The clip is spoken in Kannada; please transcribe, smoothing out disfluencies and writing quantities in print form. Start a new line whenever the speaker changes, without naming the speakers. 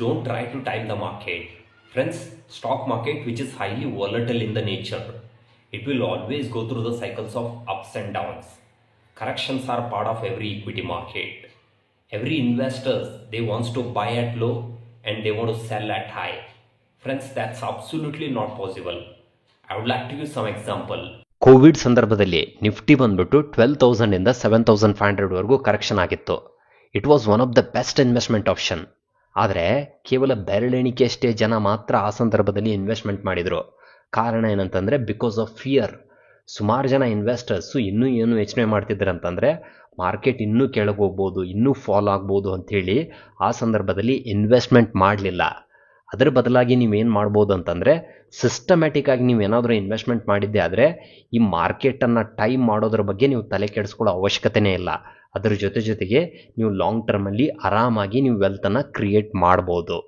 don't try to time the market. Friends, stock market which is highly volatile in the nature, it will always go through the cycles of ups and downs. Corrections are part of every equity market. Every investors, they wants to buy at low and they want to sell at high. Friends, that's absolutely not possible. I would like to give some example.
Covid ಸಂದರ್ಭದಲ್ಲಿ ನಿಫ್ಟಿ ಬಂದ್ಬಿಟ್ಟು 12,000 ಇಂದ 7,500 ವರೆಗೂ ಕರೆಕ್ಷನ್ ಆಗಿತ್ತು. It was one of the best investment option. ಆದರೆ ಕೇವಲ ಬೆರಳೆಣಿಕೆಯಷ್ಟೇ ಜನ ಮಾತ್ರ ಆ ಸಂದರ್ಭದಲ್ಲಿ ಇನ್ವೆಸ್ಟ್ಮೆಂಟ್ ಮಾಡಿದರು. ಕಾರಣ ಏನಂತಂದರೆ ಬಿಕಾಸ್ ಆಫ್ ಫಿಯರ್. ಸುಮಾರು ಜನ ಇನ್ವೆಸ್ಟರ್ಸು ಇನ್ನೂ ಏನು ಯೋಚನೆ ಮಾಡ್ತಿದ್ರು ಅಂತಂದರೆ ಮಾರ್ಕೆಟ್ ಇನ್ನೂ ಕೆಳಗೆ ಹೋಗ್ಬೋದು, ಇನ್ನೂ ಫಾಲ್ ಆಗ್ಬೋದು ಅಂಥೇಳಿ ಆ ಸಂದರ್ಭದಲ್ಲಿ ಇನ್ವೆಸ್ಟ್ಮೆಂಟ್ ಮಾಡಲಿಲ್ಲ. ಅದರ ಬದಲಾಗಿ ನೀವೇನು ಮಾಡ್ಬೋದು ಅಂತಂದರೆ ಸಿಸ್ಟಮ್ಯಾಟಿಕ್ ಆಗಿ ನೀವೇನಾದರೂ ಇನ್ವೆಸ್ಟ್ಮೆಂಟ್ ಮಾಡಿದ್ದೆ ಆದರೆ ಈ ಮಾರ್ಕೆಟನ್ನು ಟೈಮ್ ಮಾಡೋದ್ರ ಬಗ್ಗೆ ನೀವು ತಲೆ ಕೆಡಿಸ್ಕೊಳ್ಳೋ ಅವಶ್ಯಕತೆನೇ ಇಲ್ಲ. ಅದರ ಜೊತೆಗೆ ನೀವು ಲಾಂಗ್ ಟರ್ಮಲ್ಲಿ ಆರಾಮಾಗಿ ನೀವು ವೆಲ್ತನ್ನು ಕ್ರಿಯೇಟ್ ಮಾಡ್ಬೋದು.